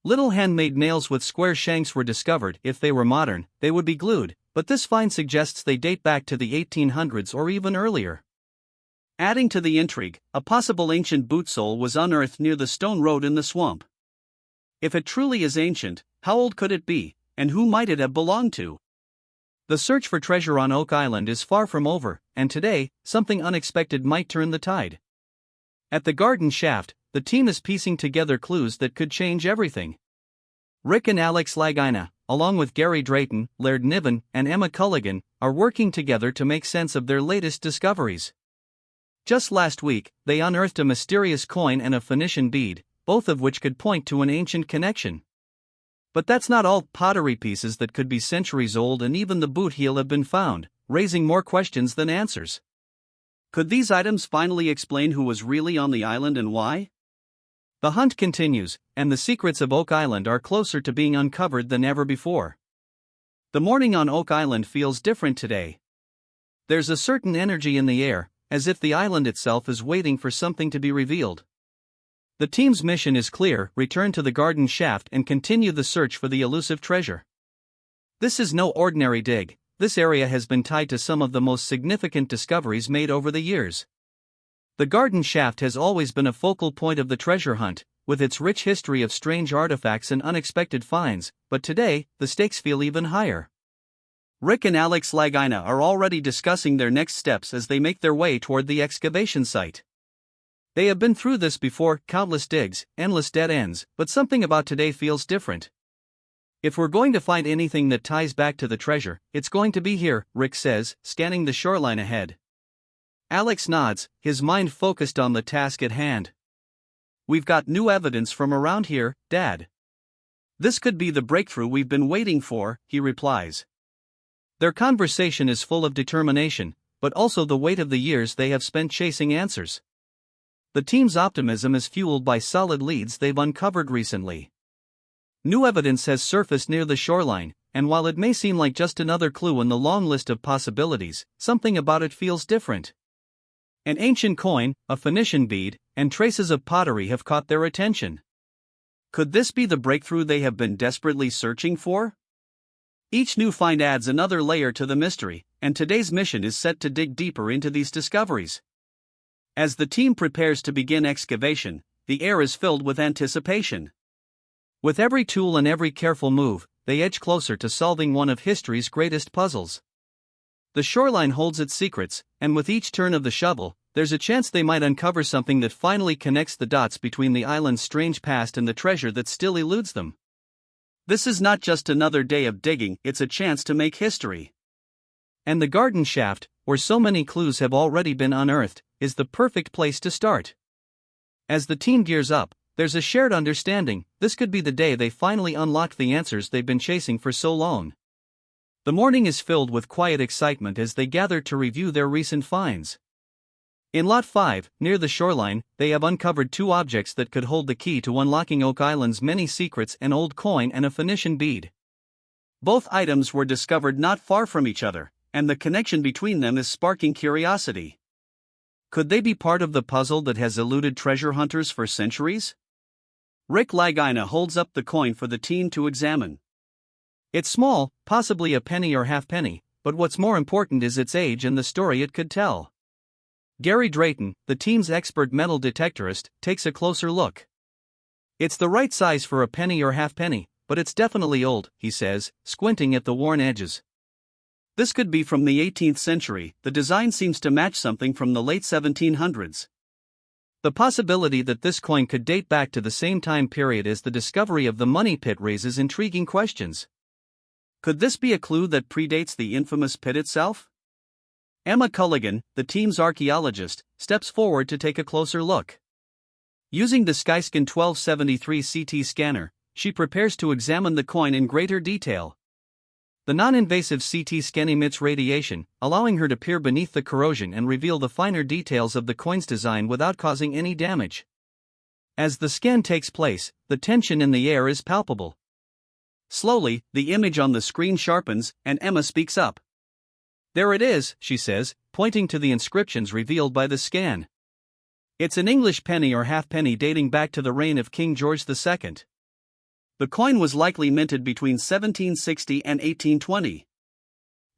Little handmade nails with square shanks were discovered. If they were modern, they would be glued, but this find suggests they date back to the 1800s or even earlier. Adding to the intrigue, a possible ancient boot sole was unearthed near the stone road in the swamp. If it truly is ancient, how old could it be, and who might it have belonged to? The search for treasure on Oak Island is far from over, and today, something unexpected might turn the tide. At the garden shaft, the team is piecing together clues that could change everything. Rick and Alex Lagina, along with Gary Drayton, Laird Niven, and Emma Culligan, are working together to make sense of their latest discoveries. Just last week, they unearthed a mysterious coin and a Phoenician bead, both of which could point to an ancient connection. But that's not all. Pottery pieces that could be centuries old and even the boot heel have been found, raising more questions than answers. Could these items finally explain who was really on the island and why? The hunt continues, and the secrets of Oak Island are closer to being uncovered than ever before. The morning on Oak Island feels different today. There's a certain energy in the air, as if the island itself is waiting for something to be revealed. The team's mission is clear: return to the garden shaft and continue the search for the elusive treasure. This is no ordinary dig. This area has been tied to some of the most significant discoveries made over the years. The garden shaft has always been a focal point of the treasure hunt, with its rich history of strange artifacts and unexpected finds, but today, the stakes feel even higher. Rick and Alex Lagina are already discussing their next steps as they make their way toward the excavation site. They have been through this before: countless digs, endless dead ends, but something about today feels different. If we're going to find anything that ties back to the treasure, it's going to be here, Rick says, scanning the shoreline ahead. Alex nods, his mind focused on the task at hand. We've got new evidence from around here, Dad. This could be the breakthrough we've been waiting for, he replies. Their conversation is full of determination, but also the weight of the years they have spent chasing answers. The team's optimism is fueled by solid leads they've uncovered recently. New evidence has surfaced near the shoreline, and while it may seem like just another clue in the long list of possibilities, something about it feels different. An ancient coin, a Phoenician bead, and traces of pottery have caught their attention. Could this be the breakthrough they have been desperately searching for? Each new find adds another layer to the mystery, and today's mission is set to dig deeper into these discoveries. As the team prepares to begin excavation, the air is filled with anticipation. With every tool and every careful move, they edge closer to solving one of history's greatest puzzles. The shoreline holds its secrets, and with each turn of the shovel, there's a chance they might uncover something that finally connects the dots between the island's strange past and the treasure that still eludes them. This is not just another day of digging, it's a chance to make history. And the garden shaft, where so many clues have already been unearthed, is the perfect place to start. As the team gears up, there's a shared understanding: this could be the day they finally unlock the answers they've been chasing for so long. The morning is filled with quiet excitement as they gather to review their recent finds. In Lot 5, near the shoreline, they have uncovered two objects that could hold the key to unlocking Oak Island's many secrets: an old coin and a Phoenician bead. Both items were discovered not far from each other, and the connection between them is sparking curiosity. Could they be part of the puzzle that has eluded treasure hunters for centuries? Rick Lagina holds up the coin for the team to examine. It's small, possibly a penny or halfpenny, but what's more important is its age and the story it could tell. Gary Drayton, the team's expert metal detectorist, takes a closer look. It's the right size for a penny or halfpenny, but it's definitely old, he says, squinting at the worn edges. This could be from the 18th century, the design seems to match something from the late 1700s. The possibility that this coin could date back to the same time period as the discovery of the money pit raises intriguing questions. Could this be a clue that predates the infamous pit itself? Emma Culligan, the team's archaeologist, steps forward to take a closer look. Using the Skyscan 1273 CT scanner, she prepares to examine the coin in greater detail. The non-invasive CT scan emits radiation, allowing her to peer beneath the corrosion and reveal the finer details of the coin's design without causing any damage. As the scan takes place, the tension in the air is palpable. Slowly, the image on the screen sharpens, and Emma speaks up. There it is, she says, pointing to the inscriptions revealed by the scan. It's an English penny or halfpenny dating back to the reign of King George II. The coin was likely minted between 1760 and 1820.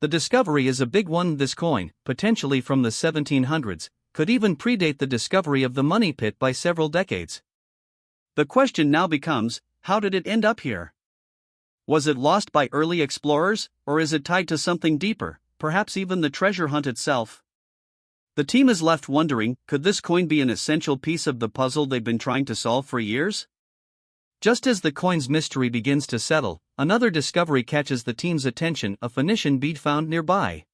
The discovery is a big one. This coin, potentially from the 1700s, could even predate the discovery of the money pit by several decades. The question now becomes, how did it end up here? Was it lost by early explorers, or is it tied to something deeper, perhaps even the treasure hunt itself? The team is left wondering, could this coin be an essential piece of the puzzle they've been trying to solve for years? Just as the coin's mystery begins to settle, another discovery catches the team's attention: a Phoenician bead found nearby.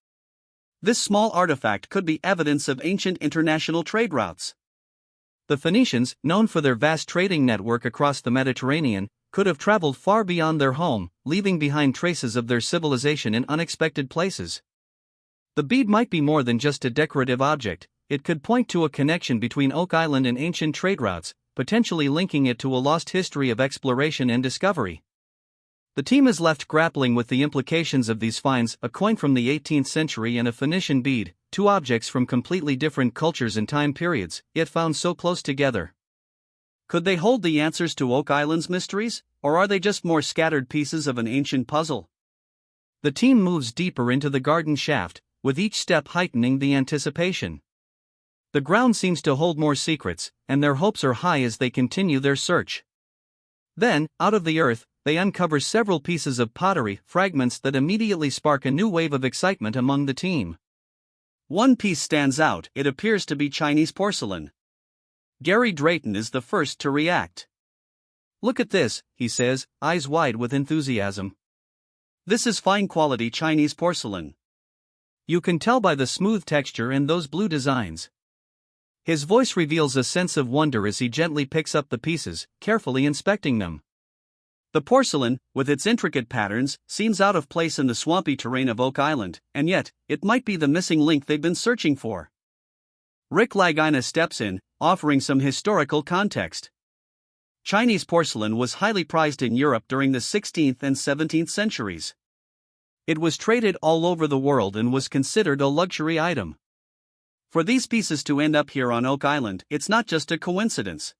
This small artifact could be evidence of ancient international trade routes. The Phoenicians, known for their vast trading network across the Mediterranean, could have traveled far beyond their home, leaving behind traces of their civilization in unexpected places. The bead might be more than just a decorative object. It could point to a connection between Oak Island and ancient trade routes, potentially linking it to a lost history of exploration and discovery. The team is left grappling with the implications of these finds: a coin from the 18th century and a Phoenician bead, two objects from completely different cultures and time periods, yet found so close together. Could they hold the answers to Oak Island's mysteries, or are they just more scattered pieces of an ancient puzzle? The team moves deeper into the garden shaft, with each step heightening the anticipation. The ground seems to hold more secrets, and their hopes are high as they continue their search. Then, out of the earth, they uncover several pieces of pottery, fragments that immediately spark a new wave of excitement among the team. One piece stands out: it appears to be Chinese porcelain. Gary Drayton is the first to react. "Look at this," he says, eyes wide with enthusiasm. "This is fine-quality Chinese porcelain. You can tell by the smooth texture and those blue designs." His voice reveals a sense of wonder as he gently picks up the pieces, carefully inspecting them. The porcelain, with its intricate patterns, seems out of place in the swampy terrain of Oak Island, and yet, it might be the missing link they've been searching for. Rick Lagina steps in, offering some historical context. Chinese porcelain was highly prized in Europe during the 16th and 17th centuries. It was traded all over the world and was considered a luxury item. For these pieces to end up here on Oak Island, it's not just a coincidence.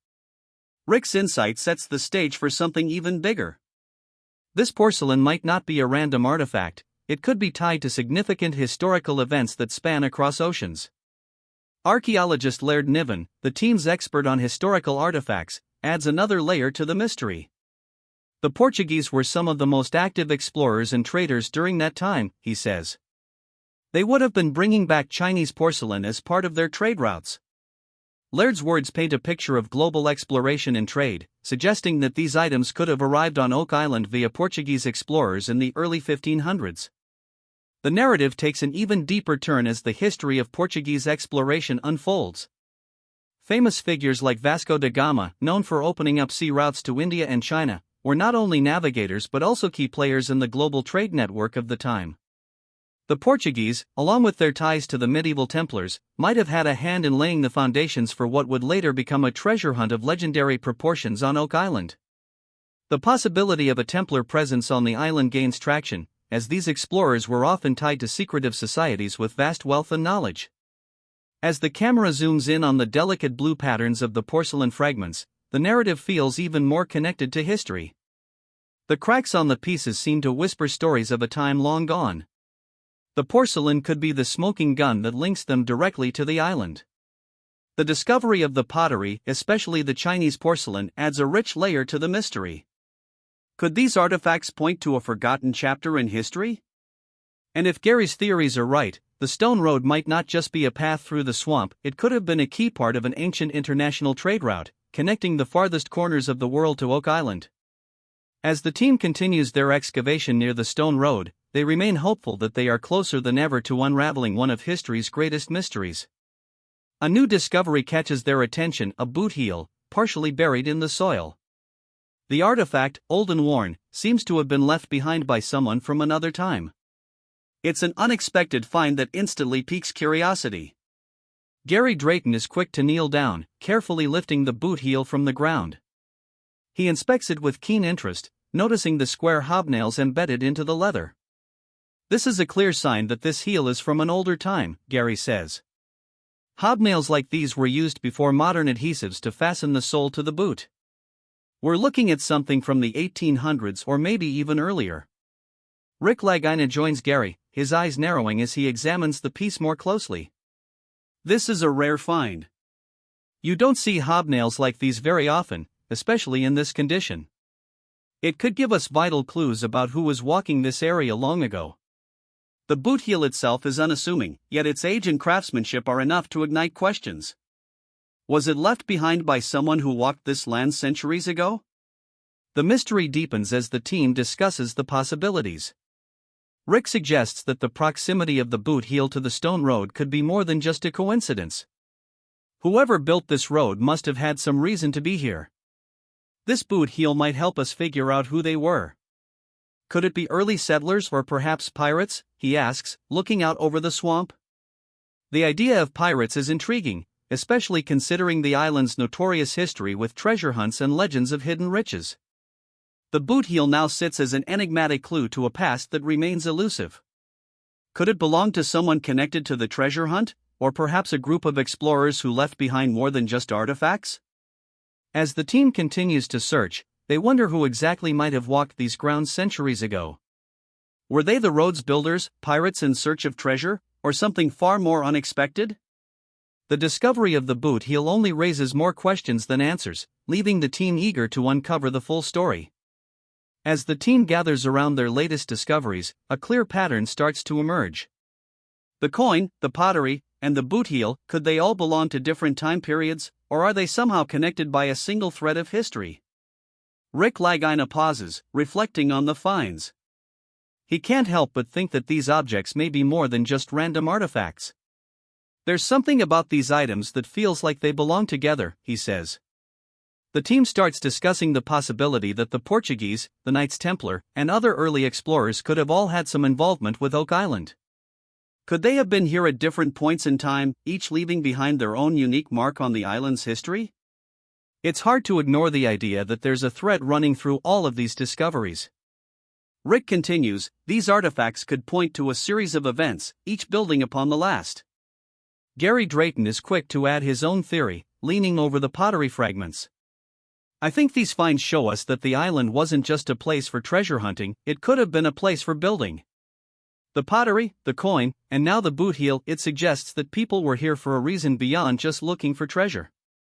Rick's insight sets the stage for something even bigger. This porcelain might not be a random artifact, it could be tied to significant historical events that span across oceans. Archaeologist Laird Niven, the team's expert on historical artifacts, adds another layer to the mystery. The Portuguese were some of the most active explorers and traders during that time, he says. They would have been bringing back Chinese porcelain as part of their trade routes. Laird's words paint a picture of global exploration and trade, suggesting that these items could have arrived on Oak Island via Portuguese explorers in the early 1500s. The narrative takes an even deeper turn as the history of Portuguese exploration unfolds. Famous figures like Vasco da Gama, known for opening up sea routes to India and China, were not only navigators but also key players in the global trade network of the time. The Portuguese, along with their ties to the medieval Templars, might have had a hand in laying the foundations for what would later become a treasure hunt of legendary proportions on Oak Island. The possibility of a Templar presence on the island gains traction, as these explorers were often tied to secretive societies with vast wealth and knowledge. As the camera zooms in on the delicate blue patterns of the porcelain fragments, the narrative feels even more connected to history. The cracks on the pieces seem to whisper stories of a time long gone. The porcelain could be the smoking gun that links them directly to the island. The discovery of the pottery, especially the Chinese porcelain, adds a rich layer to the mystery. Could these artifacts point to a forgotten chapter in history? And if Gary's theories are right, the stone road might not just be a path through the swamp, it could have been a key part of an ancient international trade route, connecting the farthest corners of the world to Oak Island. As the team continues their excavation near the stone road, they remain hopeful that they are closer than ever to unraveling one of history's greatest mysteries. A new discovery catches their attention: a boot heel, partially buried in the soil. The artifact, old and worn, seems to have been left behind by someone from another time. It's an unexpected find that instantly piques curiosity. Gary Drayton is quick to kneel down, carefully lifting the boot heel from the ground. He inspects it with keen interest, noticing the square hobnails embedded into the leather. This is a clear sign that this heel is from an older time, Gary says. Hobnails like these were used before modern adhesives to fasten the sole to the boot. We're looking at something from the 1800s or maybe even earlier. Rick Lagina joins Gary, his eyes narrowing as he examines the piece more closely. This is a rare find. You don't see hobnails like these very often, especially in this condition. It could give us vital clues about who was walking this area long ago. The boot heel itself is unassuming, yet its age and craftsmanship are enough to ignite questions. Was it left behind by someone who walked this land centuries ago? The mystery deepens as the team discusses the possibilities. Rick suggests that the proximity of the boot heel to the stone road could be more than just a coincidence. Whoever built this road must have had some reason to be here. This boot heel might help us figure out who they were. Could it be early settlers or perhaps pirates? He asks, looking out over the swamp. The idea of pirates is intriguing, especially considering the island's notorious history with treasure hunts and legends of hidden riches. The boot heel now sits as an enigmatic clue to a past that remains elusive. Could it belong to someone connected to the treasure hunt, or perhaps a group of explorers who left behind more than just artifacts? As the team continues to search, they wonder who exactly might have walked these grounds centuries ago. Were they the road's builders, pirates in search of treasure, or something far more unexpected? The discovery of the boot heel only raises more questions than answers, leaving the team eager to uncover the full story. As the team gathers around their latest discoveries, a clear pattern starts to emerge. The coin, the pottery, and the boot heel, could they all belong to different time periods, or are they somehow connected by a single thread of history? Rick Lagina pauses, reflecting on the finds. He can't help but think that these objects may be more than just random artifacts. There's something about these items that feels like they belong together, he says. The team starts discussing the possibility that the Portuguese, the Knights Templar, and other early explorers could have all had some involvement with Oak Island. Could they have been here at different points in time, each leaving behind their own unique mark on the island's history? It's hard to ignore the idea that there's a thread running through all of these discoveries. Rick continues, these artifacts could point to a series of events, each building upon the last. Gary Drayton is quick to add his own theory, leaning over the pottery fragments. I think these finds show us that the island wasn't just a place for treasure hunting, it could have been a place for building. The pottery, the coin, and now the boot heel, it suggests that people were here for a reason beyond just looking for treasure.